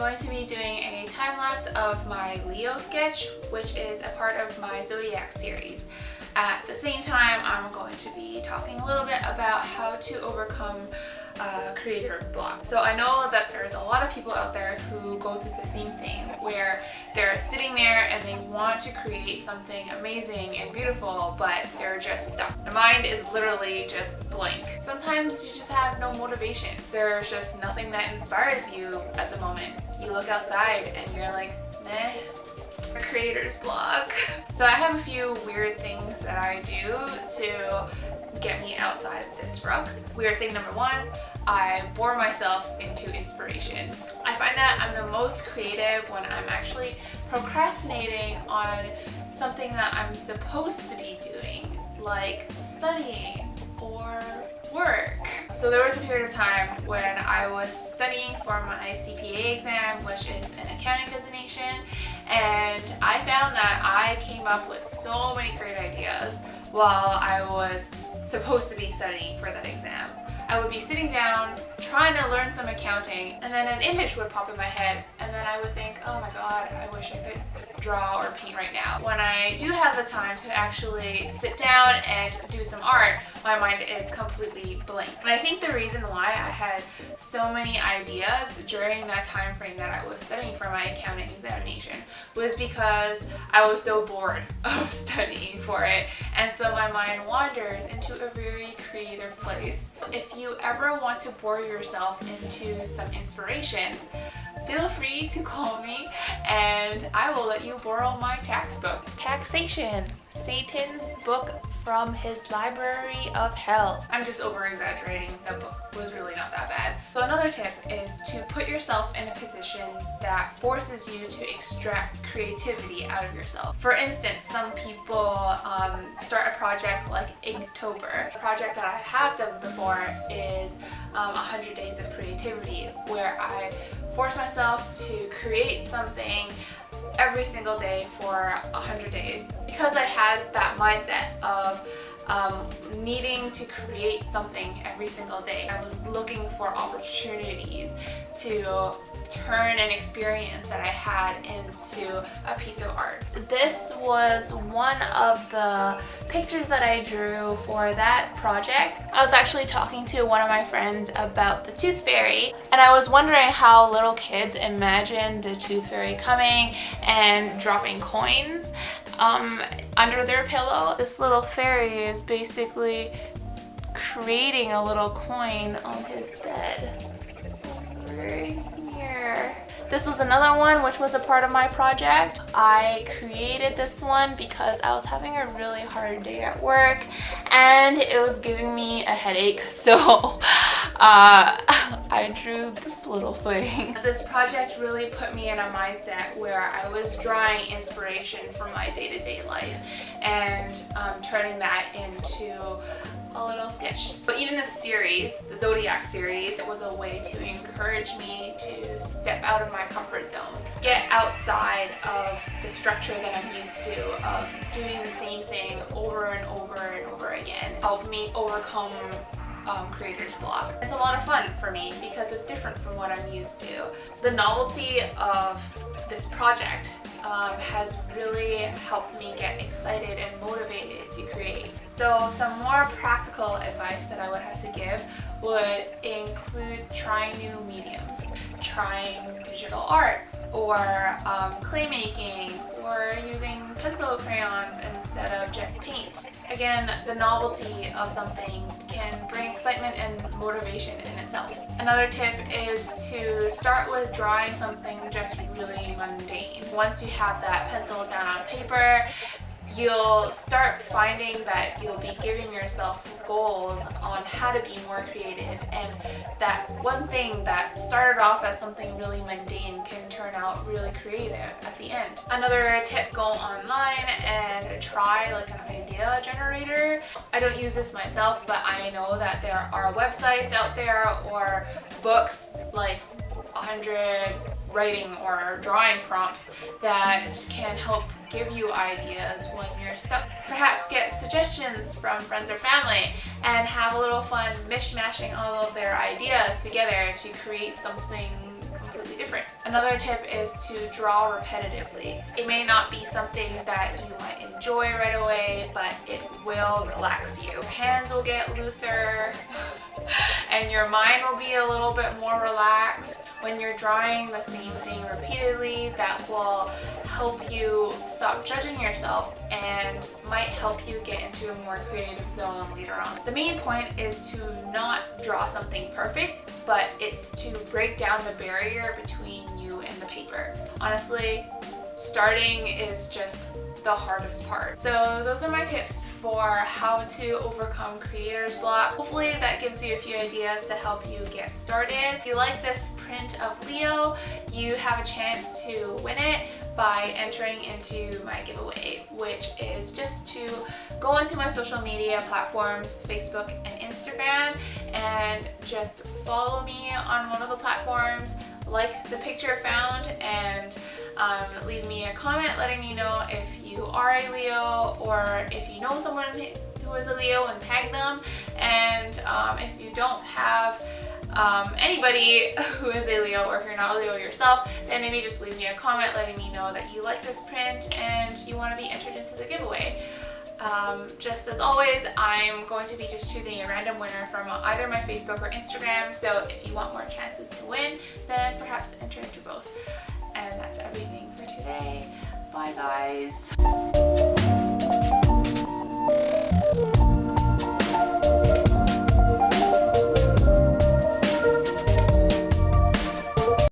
going to be doing a time-lapse of my Leo sketch, which is a part of my Zodiac series. At the same time, I'm going to be talking a little bit about how to overcome creator block. So I know that there's a lot of people out there who go through the same thing, where they're sitting there and they want to create something amazing and beautiful, but they're just stuck. The mind is literally just blank. Sometimes you just have no motivation. There's just nothing that inspires you at the moment. You look outside and you're like, meh. Creator's block. So I have a few weird things that I do to get me outside of this rut. Weird thing number one, I bore myself into inspiration. I find that I'm the most creative when I'm actually procrastinating on something that I'm supposed to be doing, like studying or work. So there was a period of time when I was studying for my CPA exam, which is an accounting designation, and I found that I came up with so many great ideas while I was supposed to be studying for that exam. I would be sitting down trying to learn some accounting, and then an image would pop in my head, and then I would think, oh my god, I wish I could draw or paint right now. When I do have the time to actually sit down and do some art, my mind is completely blank. And I think the reason why I had so many ideas during that time frame that I was studying for my accounting examination was because I was so bored of studying for it, and so my mind wanders into a very creative place. If you ever want to bore yourself into some inspiration, feel free to call me and I will let you borrow my tax book. Taxation, Satan's book from his library of hell. I'm just over exaggerating. That book was really not that bad. So another tip is to put yourself in a position that forces you to extract creativity out of yourself. For instance, some people start a project like Inktober. A project that I have done before is 100 Days of Creativity, where I force myself to create something every single day for 100 days. Because I had that mindset of needing to create something every single day, I was looking for opportunities to turn an experience that I had into a piece of art. This was one of the pictures that I drew for that project. I was actually talking to one of my friends about the tooth fairy, and I was wondering how little kids imagine the tooth fairy coming and dropping coins under their pillow. This little fairy is basically creating a little coin on his bed. Right here. This was another one which was a part of my project. I created this one because I was having a really hard day at work and it was giving me a headache, so I drew this little thing. This project really put me in a mindset where I was drawing inspiration from my day-to-day life and turning that into a little sketch. But even this series, the Zodiac series, it was a way to encourage me to step out of my comfort zone, get outside of the structure that I'm used to of doing the same thing over and over and over again. Help me overcome creator's block. It's a lot of fun for me because it's different from what I'm used to. The novelty of this project has really helped me get excited and motivated to create. So some more practical advice that I would have to give would include trying new mediums, trying digital art or clay making or using pencil crayons instead of just paint. Again, the novelty of something can bring excitement and motivation in itself. Another tip is to start with drawing something just really mundane. Once you have that pencil down on paper, you'll start finding that you'll be giving yourself goals on how to be more creative, and that one thing that started off as something really mundane can turn out really creative at the end. Another tip, go online and try like an idea generator. I don't use this myself, but I know that there are websites out there or books like 100 writing or drawing prompts that can help give you ideas when you're stuck. Perhaps get suggestions from friends or family and have a little fun mishmashing all of their ideas together to create something completely completely different. Another tip is to draw repetitively. It may not be something that you might enjoy right away, but it will relax you. Your hands will get looser and your mind will be a little bit more relaxed. When you're drawing the same thing repeatedly, that will help you stop judging yourself and might help you get into a more creative zone later on. The main point is to not draw something perfect, but it's to break down the barrier between you and the paper. Honestly, starting is just the hardest part. So those are my tips for how to overcome creator's block. Hopefully that gives you a few ideas to help you get started. If you like this print of Leo, you have a chance to win it by entering into my giveaway, which is just to go onto my social media platforms, Facebook and Instagram, and just follow me on one of the platforms, like the picture found, and leave me a comment letting me know if you are a Leo or if you know someone who is a Leo, and tag them. And if you don't have anybody who is a Leo, or if you're not a Leo yourself, then maybe just leave me a comment letting me know that you like this print and you want to be entered into the giveaway. Just as always, I'm going to be just choosing a random winner from either my Facebook or Instagram, so if you want more chances to win, then perhaps enter into both. And that's everything for today. Bye guys!